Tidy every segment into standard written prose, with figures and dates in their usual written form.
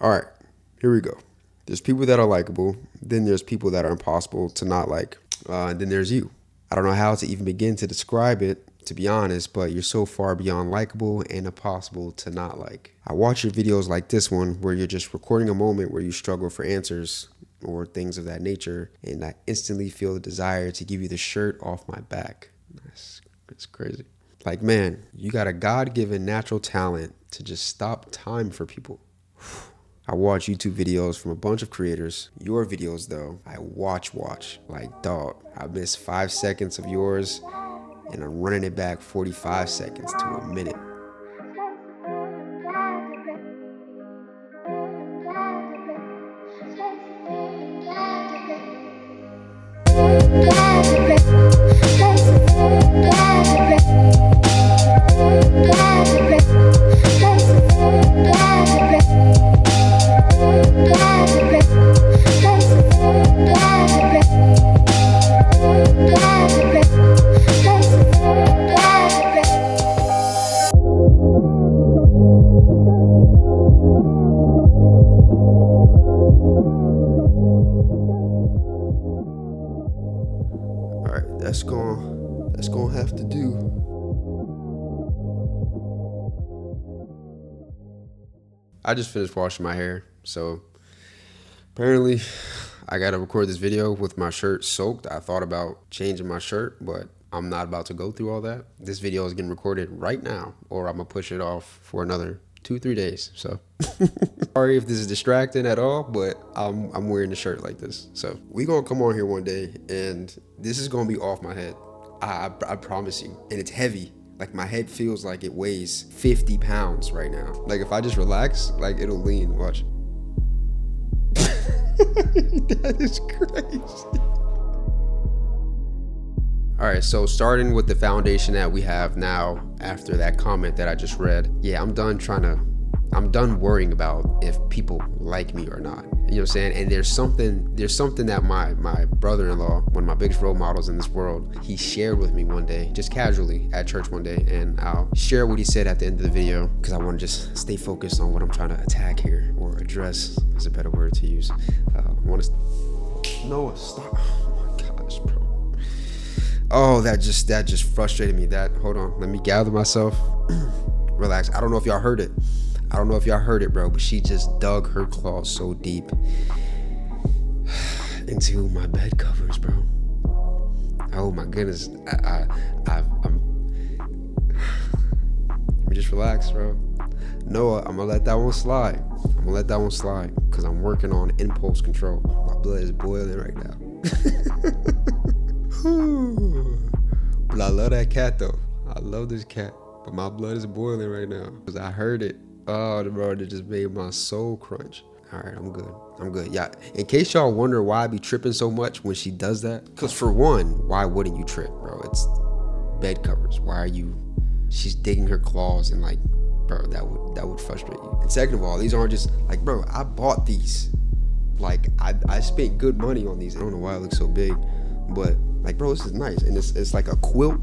All right, here we go. There's people that are likable. Then there's people that are impossible to not like. And then there's you. I don't know how to even begin to describe it, to be honest, but you're so far beyond likable and impossible to not like. I watch your videos like this one where you're just recording a moment where you struggle for answers or things of that nature, and I instantly feel the desire to give you the shirt off my back. It's crazy. Like, man, you got a God-given natural talent to just stop time for people. I watch YouTube videos from a bunch of creators. Your videos, though, I watch. Like, dog, I missed 5 seconds of yours, and I'm running it back 45 seconds to a minute. That's gonna have to do. I just finished washing my hair, so apparently I gotta record this video with my shirt soaked. I thought about changing my shirt, but I'm not about to go through all that. This video is getting recorded right now, or I'm gonna push it off for another 2-3 days. So sorry if this is distracting at all, but I'm wearing a shirt like this. So we gonna come on here one day and this is gonna be off my head. I promise you. And it's heavy. Like, my head feels like it weighs 50 pounds right now. Like, if I just relax, like, it'll lean. Watch. That is crazy. All right, so starting with the foundation that we have now after that comment that I just read. Yeah, I'm done worrying about if people like me or not. You know what I'm saying? And there's something that my brother-in-law, one of my biggest role models in this world, he shared with me one day, just casually at church one day, and I'll share what he said at the end of the video because I want to just stay focused on what I'm trying to attack here, or address is a better word to use. Noah, stop. Oh my gosh, bro. Oh, that just frustrated me. Hold on, let me gather myself. Relax. I don't know if y'all heard it, bro, but she just dug her claws so deep into my bed covers, bro. Oh my goodness. I'm let me just relax, bro. Noah, I'm gonna let that one slide. Because I'm working on impulse control. My blood is boiling right now. But I love that cat, though. I love this cat. But my blood is boiling right now because I heard it. Oh, bro, it just made my soul crunch. All right, I'm good. Yeah, in case y'all wonder why I be tripping so much when she does that, because for one, why wouldn't you trip, bro? It's bed covers. She's digging her claws and, like, bro, that would frustrate you. And second of all, these aren't just, like, bro, I bought these. Like, I spent good money on these. I don't know why it looks so big, but, like, bro, this is nice. And it's like a quilt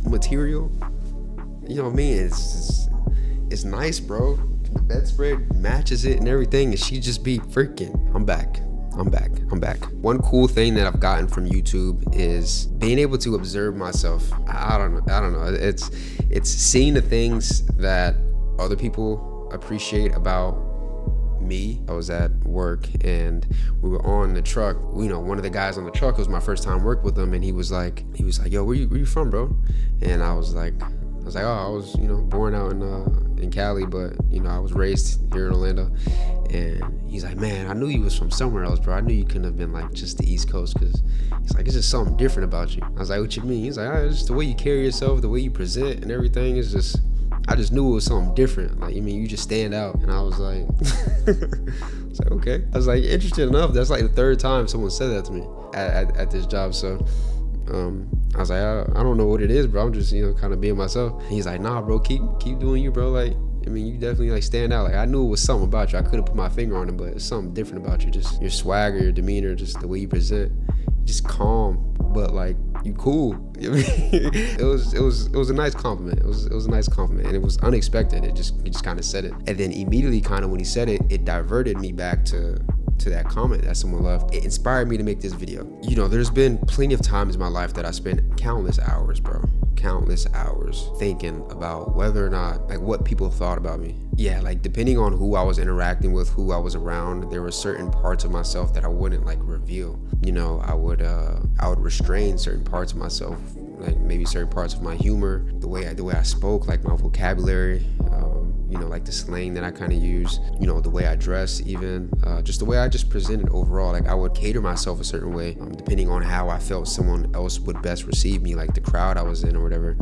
material. You know what I mean? It's nice, bro. The bedspread matches it and everything, and she just be freaking. I'm back. One cool thing that I've gotten from YouTube is being able to observe myself. I don't know. It's seeing the things that other people appreciate about me. I was at work and we were on the truck. You know, one of the guys on the truck, it was my first time working with him, and he was like, yo, where you from, bro? And I was like, oh, I was, born out in Cali, but, I was raised here in Orlando. And he's like, man, I knew you was from somewhere else, bro. I knew you couldn't have been, like, just the East Coast, because he's like, it's just something different about you. I was like, what you mean? He's like, it's just the way you carry yourself, the way you present and everything is just, I just knew it was something different. Like, you just stand out. And I was like, okay. I was like, interesting enough, that's like the third time someone said that to me at this job. So I was like, I don't know what it is, bro. I'm just, kind of being myself. And he's like, nah, bro, keep doing you, bro. Like, you definitely, like, stand out. Like, I knew it was something about you. I couldn't put my finger on it, but it's something different about you. Just your swagger, your demeanor, just the way you present. Just calm, but, like, You cool. You know what I mean? It was a nice compliment. It was a nice compliment, and it was unexpected. He just kind of said it, and then immediately, kind of when he said it, it diverted me back to that comment that someone left. It inspired me to make this video. You know, there's been plenty of times in my life that I spent countless hours, bro. Countless hours thinking about whether or not, like, what people thought about me. Yeah, like, depending on who I was interacting with, who I was around, there were certain parts of myself that I wouldn't, like, reveal. You know, I would restrain certain parts of myself, like maybe certain parts of my humor, the way I spoke, like my vocabulary, you know, like the slang that I kind of use, you know, the way I dress, even just the way I just presented overall. Like, I would cater myself a certain way, depending on how I felt someone else would best receive me, like the crowd I was in or whatever.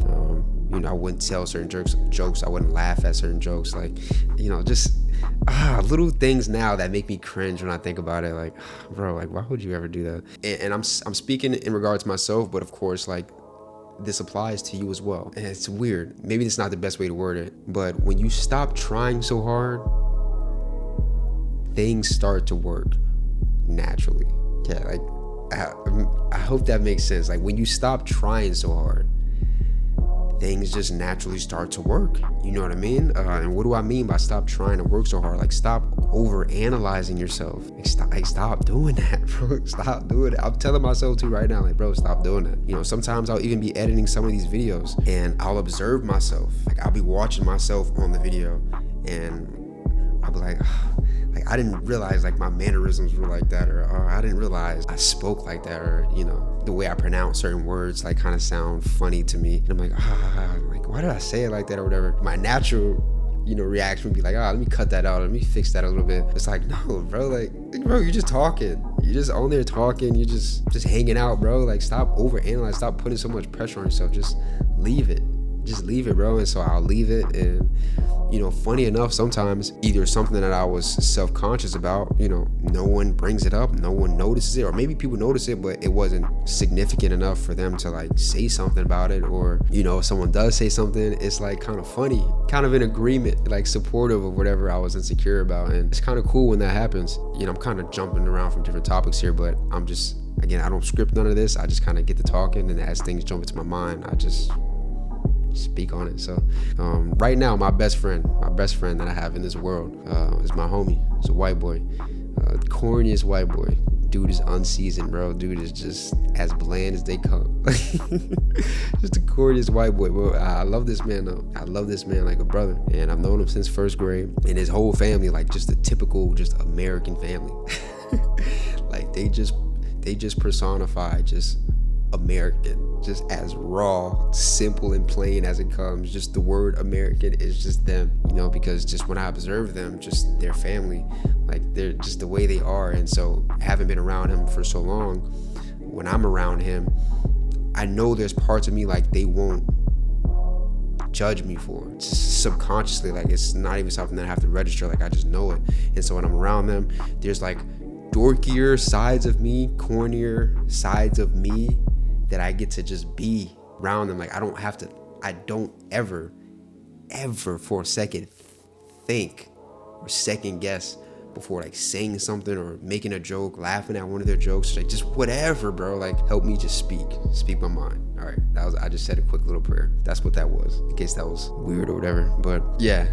You know, I wouldn't tell certain jokes. I wouldn't laugh at certain jokes. Like, you know, just little things now that make me cringe when I think about it. Like, bro, like, why would you ever do that? And I'm speaking in regards to myself, but of course, like, this applies to you as well. And it's weird. Maybe it's not the best way to word it, but when you stop trying so hard, things start to work naturally. Yeah, like, I hope that makes sense. Like, when you stop trying so hard, things just naturally start to work. You know what I mean? And what do I mean by stop trying to work so hard? Like, stop overanalyzing yourself. Like, stop doing that, bro. Stop doing it. I'm telling myself to right now, like, bro, stop doing that. You know, sometimes I'll even be editing some of these videos and I'll observe myself. Like, I'll be watching myself on the video and I'll be like, I didn't realize, like, my mannerisms were like that, or I didn't realize I spoke like that, or, you know, the way I pronounce certain words, like, kind of sound funny to me. And I'm like, like, why did I say it like that or whatever? My natural, you know, reaction would be like, let me cut that out. Let me fix that a little bit. It's like, no, bro, like, bro, you're just talking. You're just on there talking. You're just hanging out, bro. Like, stop overanalyzing. Stop putting so much pressure on yourself. Just leave it. Just leave it, bro. And so I'll leave it. And, you know, funny enough, sometimes either something that I was self-conscious about, you know, no one brings it up, no one notices it, or maybe people notice it, but it wasn't significant enough for them to, like, say something about it. Or, you know, if someone does say something, it's, like, kind of funny, kind of in agreement, like, supportive of whatever I was insecure about. And it's kind of cool when that happens. You know, I'm kind of jumping around from different topics here, but I'm just, again, I don't script none of this. I just kind of get to talking, and as things jump into my mind, I just speak on it. So right now, my best friend that I have in this world is my homie. He's a white boy, the corniest white boy. Dude is unseasoned, bro. Dude is just as bland as they come. Just the corniest white boy, bro. I love this man though. I love this man like a brother, and I've known him since first grade. And his whole family, like, just a typical, just American family. Like, they just personify just American, just as raw, simple, and plain as it comes. Just the word American is just them, you know, because just when I observe them, just their family, like, they're just the way they are. And so, having been around him for so long, when I'm around him, I know there's parts of me, like, they won't judge me for. It's just subconsciously, like, it's not even something that I have to register, like, I just know it. And so when I'm around them, there's, like, dorkier sides of me, cornier sides of me that I get to just be around them. Like, I don't ever for a second think or second guess before, like, saying something or making a joke, laughing at one of their jokes, like, just whatever, bro. Like, help me just speak my mind. All right, I just said a quick little prayer. That's what that was, in case that was weird or whatever. But yeah,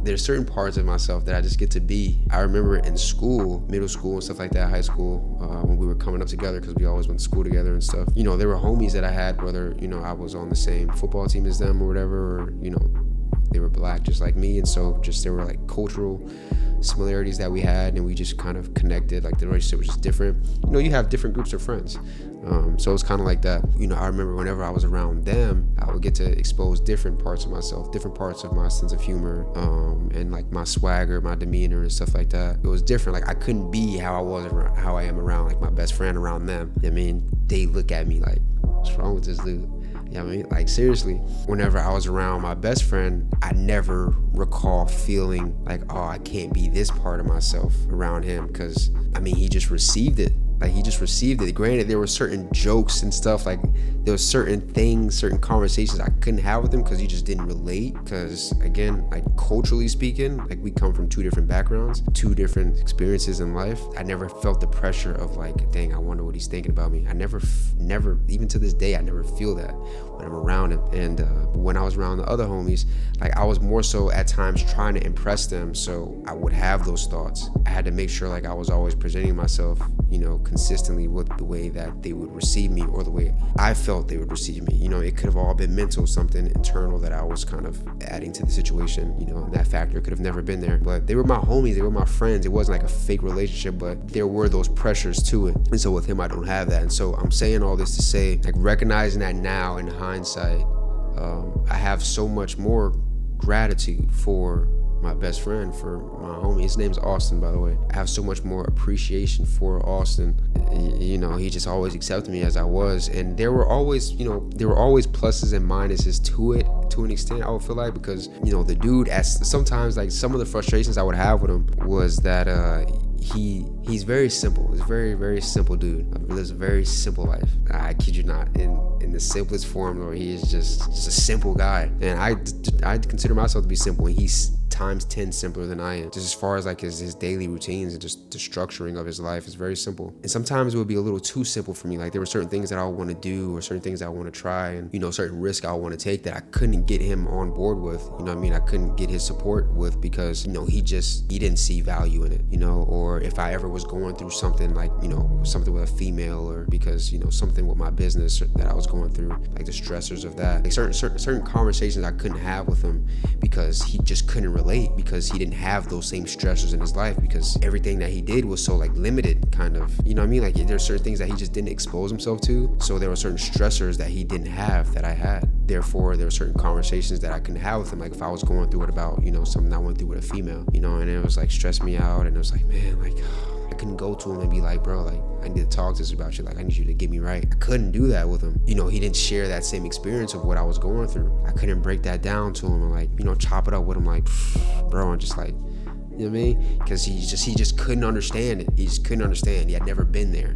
there's certain parts of myself that I just get to be. I remember in school, middle school and stuff like that, high school, when we were coming up together, because we always went to school together and stuff. You know, there were homies that I had, whether, you know, I was on the same football team as them or whatever, or, you know, they were black just like me. And so just there were, like, cultural similarities that we had, and we just kind of connected. Like, the relationship was just different. You know, you have different groups of friends. So it's kind of like that. You know, I remember whenever I was around them, I would get to expose different parts of myself, different parts of my sense of humor, and, like, my swagger, my demeanor and stuff like that. It was different. Like, I couldn't be how I am around, like, my best friend around them. I mean, they look at me like, what's wrong with this dude? You know what I mean? Like, seriously, whenever I was around my best friend, I never recall feeling like, oh, I can't be this part of myself around him, because, I mean, he just received it. Like, he just received it. Granted, there were certain jokes and stuff, like there was certain things, certain conversations I couldn't have with him because he just didn't relate. Because again, like culturally speaking, like we come from two different backgrounds, two different experiences in life. I never felt the pressure of like, dang, I wonder what he's thinking about me. I never, even to this day, I never feel that when I'm around him. And when I was around the other homies, like I was more so at times trying to impress them, so I would have those thoughts. I had to make sure like I was always presenting myself, you know, consistently with the way that they would receive me or the way I felt they would receive me. You know, it could have all been mental, something internal that I was kind of adding to the situation, you know, and that factor could have never been there. But they were my homies, they were my friends. It wasn't like a fake relationship, but there were those pressures to it. And so with him, I don't have that. And so I'm saying all this to say, like, recognizing that now in hindsight, I have so much more gratitude for my best friend, for my homie. His name's Austin, by the way. I have so much more appreciation for Austin. You know, he just always accepted me as I was. And there were always, you know, there were always pluses and minuses to it, to an extent, I would feel like, because, you know, the dude, as sometimes, like, some of the frustrations I would have with him was that he's very simple. He's a very, very simple dude. He lives a very simple life. I kid you not. In the simplest form, where he is just a simple guy. And I consider myself to be simple, and he's times 10 simpler than I am. Just as far as like his daily routines and just the structuring of his life is very simple. And sometimes it would be a little too simple for me. Like, there were certain things that I want to do or certain things I want to try, and, you know, certain risks I want to take that I couldn't get him on board with. You know what I mean? I couldn't get his support with because, you know, he didn't see value in it, you know. Or if I ever was going through something like, you know, something with a female, or because, you know, something with my business that I was going through, like the stressors of that, like certain conversations I couldn't have with him because he just couldn't relate, because he didn't have those same stressors in his life, because everything that he did was so like limited, kind of, you know what I mean? Like, there's certain things that he just didn't expose himself to, so there were certain stressors that he didn't have that I had. Therefore, there were certain conversations that I couldn't have with him, like if I was going through it about, you know, something I went through with a female, you know, and it was like stressed me out, and it was like, man, like, I couldn't go to him and be like, bro, like, I need to talk to this about you. Like, I need you to get me right. I couldn't do that with him. You know, he didn't share that same experience of what I was going through. I couldn't break that down to him and, like, you know, chop it up with him, like, bro, and just like, you know what I mean? Because he just couldn't understand it. He just couldn't understand. He had never been there.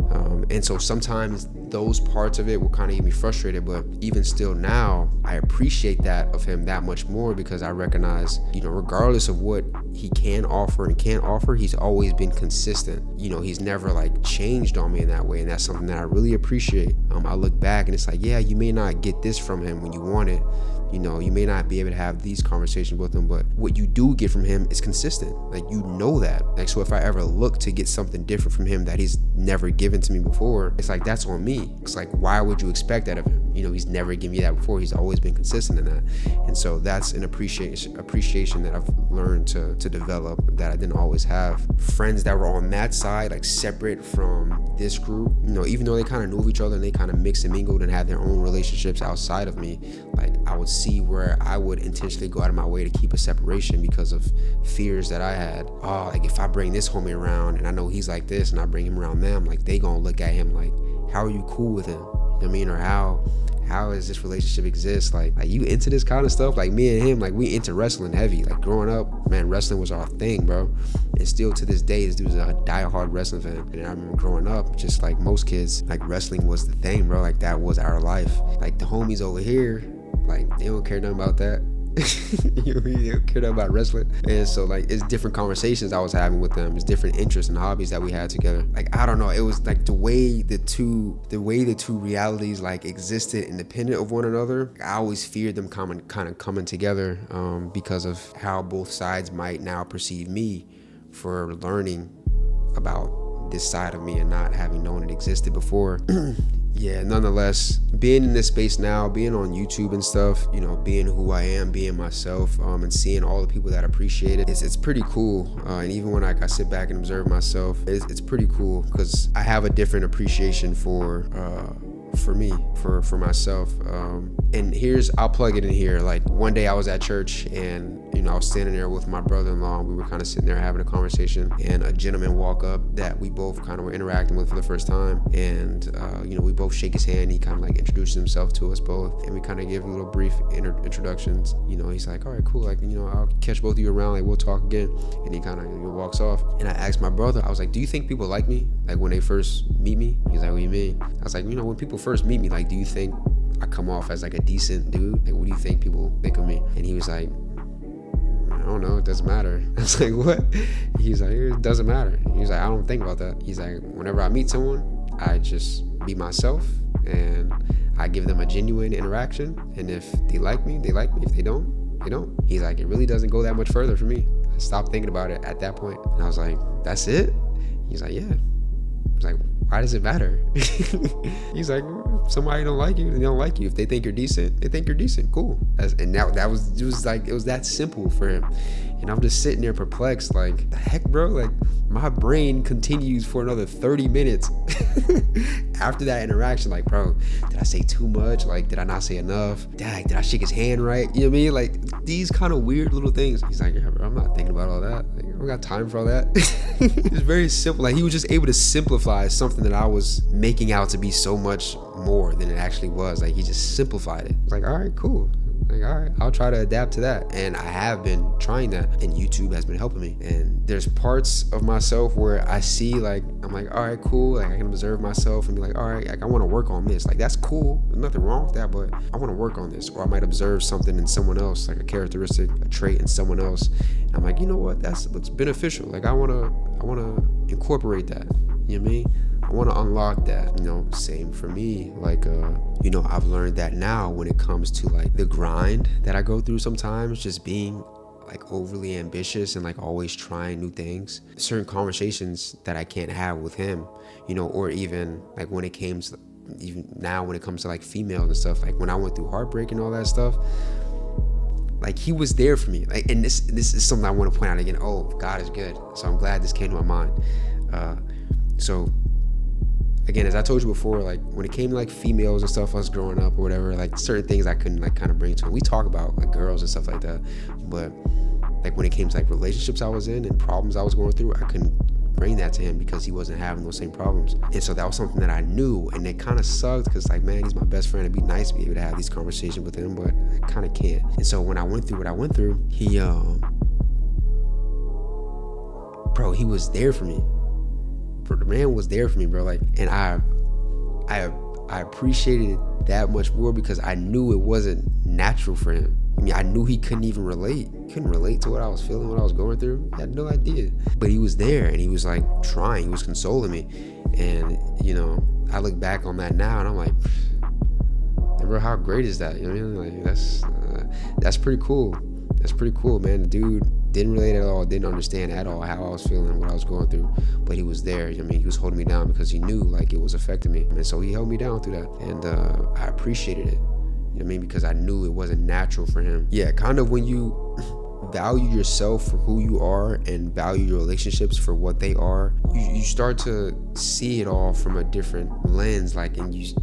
And so sometimes those parts of it will kind of get me frustrated, but even still now, I appreciate that of him that much more, because I recognize, you know, regardless of what he can offer and can't offer, he's always been consistent. You know, he's never like changed on me in that way, and that's something that I really appreciate. I look back and it's like, yeah, you may not get this from him when you want it. You know, you may not be able to have these conversations with him, but what you do get from him is consistent. Like, you know that. Like, so if I ever look to get something different from him that he's never given to me before, it's like, that's on me. It's like, why would you expect that of him? You know, he's never given me that before. He's always been consistent in that. And so that's an appreciation that I've learned to develop that I didn't always have. Friends that were on that side, like separate from this group, you know, even though they kind of knew of each other and they kind of mixed and mingled and had their own relationships outside of me, like, I would see where I would intentionally go out of my way to keep a separation because of fears that I had. Oh, like, if I bring this homie around and I know he's like this and I bring him around them, like, they gonna look at him like, how are you cool with him? You know what I mean? Or how does this relationship exist? Like you into this kind of stuff? Like, me and him, like, we into wrestling heavy. Like, growing up, man, wrestling was our thing, bro. And still to this day, this dude's a diehard wrestling fan. And I remember growing up, just like most kids, like, wrestling was the thing, bro. Like, that was our life. Like, the homies over here, like, they don't care nothing about that. You know, they don't care nothing about wrestling. And so, like, it's different conversations I was having with them. It's different interests and hobbies that we had together. Like, I don't know, it was like the way the two realities like existed independent of one another. I always feared them kind of coming together because of how both sides might now perceive me for learning about this side of me and not having known it existed before. Yeah, nonetheless, being in this space now, being on YouTube and stuff, you know, being who I am, being myself, and seeing all the people that appreciate it, it's pretty cool. And even when I sit back and observe myself, it's pretty cool, because I have a different appreciation for for me, for myself. And I'll plug it in here. Like one day I was at church and, I was standing there with my brother-in-law, and we were kind of sitting there having a conversation, and a gentleman walked up that we both kind of were interacting with for the first time. And, we both shake his hand. He kind of like introduced himself to us both, and we kind of give a little brief introductions. He's like, all right, cool. Like, I'll catch both of you around. Like, we'll talk again. And he kind of walks off. And I asked my brother, I was like, do you think people like me? Like when they first meet me? He's like, what do you mean? I was like, when people first meet me, like, do you think I come off as like a decent dude? Like, what do you think people think of me? And he was like, I don't know, it doesn't matter. I was like, what? He's like, it doesn't matter. He's like, I don't think about that. He's like, whenever I meet someone, I just be myself, and I give them a genuine interaction. And if they like me, they like me. If they don't, they don't. He's like, it really doesn't go that much further for me. I stopped thinking about it at that point. And I was like, that's it? He's like, yeah. I was like, why does it matter? He's like, if somebody don't like you, they don't like you. If they think you're decent, they think you're decent. Cool. It was that simple for him. And I'm just sitting there perplexed, like, the heck, bro? Like, my brain continues for another 30 minutes after that interaction. Like, bro, did I say too much? Like, did I not say enough? Did I shake his hand right? You know what I mean? Like, these kind of weird little things. He's like, yeah, bro, I'm not thinking about all that. Like, I don't got time for all that. It's very simple. Like, he was just able to simplify something that I was making out to be so much more than it actually was. Like, he just simplified it. It's like, all right, cool. Like, all right, I'll try to adapt to that. And I have been trying that, and YouTube has been helping me. And there's parts of myself where I see, like, I'm like, all right, cool. Like, I can observe myself and be like, all right, like, I want to work on this. Like, that's cool. There's nothing wrong with that, but I want to work on this. Or I might observe something in someone else, like a characteristic, a trait in someone else. And I'm like, you know what? That looks beneficial. Like, I want to incorporate that. You know what I mean? I want to unlock that, same for me. Like, I've learned that now when it comes to like the grind that I go through sometimes, just being like overly ambitious and like always trying new things, certain conversations that I can't have with him, or even like when it came to, even now when it comes to like females and stuff, like when I went through heartbreak and all that stuff, like he was there for me. Like, and this is something I want to point out again. Oh, God is good. So I'm glad this came to my mind. So again, as I told you before, like when it came to like females and stuff, us growing up or whatever, like certain things I couldn't like kind of bring to him. We talk about like girls and stuff like that, but like when it came to like relationships I was in and problems I was going through, I couldn't bring that to him because he wasn't having those same problems. And so that was something that I knew, and it kind of sucked because like, man, he's my best friend. It'd be nice to be able to have these conversations with him, but I kind of can't. And so when I went through what I went through, he was there for me. The man was there for me, bro. Like, and I appreciated it that much more because I knew it wasn't natural for him. I mean, I knew he couldn't even relate. He couldn't relate to what I was feeling, what I was going through. He had no idea. But he was there, and he was like trying. He was consoling me. And, I look back on that now, and I'm like, bro, how great is that? You know what I mean? Like, that's pretty cool. That's pretty cool, man. The dude didn't relate at all, didn't understand at all how I was feeling, what I was going through, but he was there. I mean, he was holding me down because he knew like it was affecting me, and so he held me down through that, and I appreciated it. You know what I mean? Because I knew it wasn't natural for him. Yeah, kind of when you value yourself for who you are and value your relationships for what they are, you start to see it all from a different lens, like, and you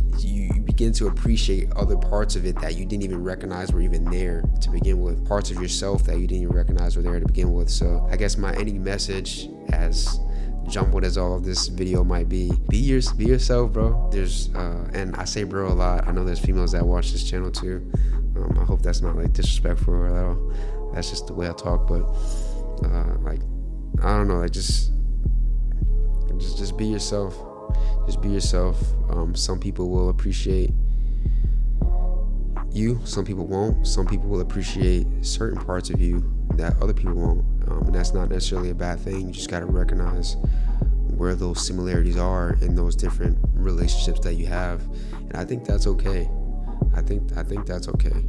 begin to appreciate other parts of it that you didn't even recognize were even there to begin with, parts of yourself that you didn't even recognize were there to begin with. So I guess my ending message, as jumbled as all of this video might be yourself, bro. There's and I say bro a lot. I know there's females that watch this channel too. I hope that's not like disrespectful at all. That's just the way I talk, but like, I don't know, like just be yourself. Just be yourself. Some people will appreciate you, some people won't. Some people will appreciate certain parts of you that other people won't, and that's not necessarily a bad thing. You just got to recognize where those similarities are in those different relationships that you have, and I think that's okay. I think that's okay.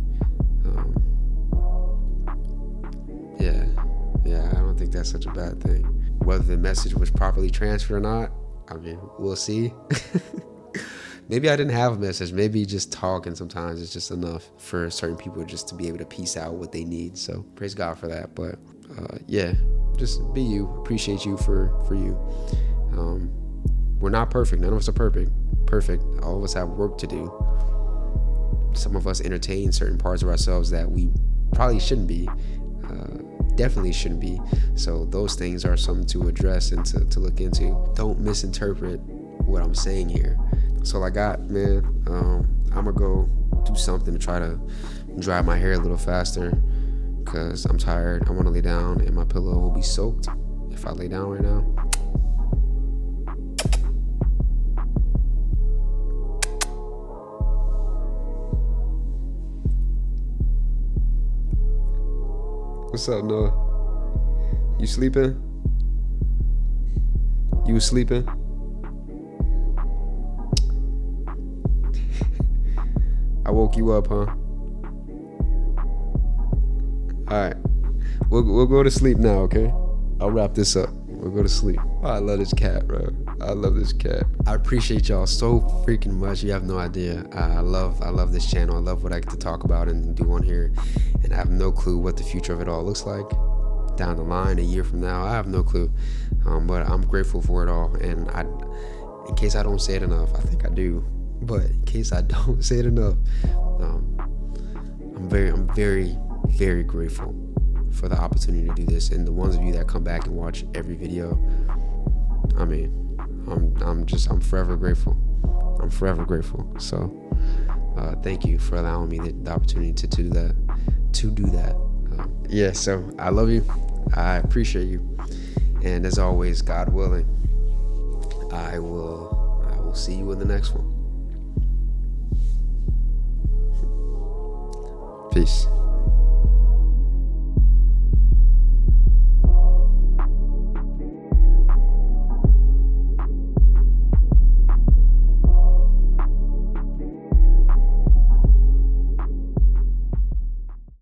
Yeah, I don't think that's such a bad thing. Whether the message was properly transferred or not, I mean, we'll see. Maybe I didn't have a message. Maybe just talking sometimes is just enough for certain people just to be able to piece out what they need. So praise God for that. But yeah, just be you. Appreciate you for you. We're not perfect. None of us are perfect. All of us have work to do. Some of us entertain certain parts of ourselves that we probably shouldn't be, definitely shouldn't be. So those things are something to address and to look into. Don't misinterpret what I'm saying here. That's all I got, man. I'm gonna go do something to try to dry my hair a little faster, because I'm tired. I want to lay down and my pillow will be soaked if I lay down right now. What's up, Noah? You sleeping? You was sleeping? I woke you up, huh? Alright. We'll go to sleep now, okay? I'll wrap this up. We'll go to sleep. Oh, I love this cat, bro. I love this cat. I appreciate y'all so freaking much. You have no idea. I love this channel. I love what I get to talk about and do on here. And I have no clue what the future of it all looks like down the line, a year from now. I have no clue. But I'm grateful for it all. And in case I don't say it enough, I think I do. But in case I don't say it enough, I'm very, very grateful for the opportunity to do this. And the ones of you that come back and watch every video, I mean, I'm forever grateful. I'm forever grateful. So thank you for allowing me the opportunity to do that. Yeah, so I love you. I appreciate you. And as always, God willing, I will see you in the next one. Peace.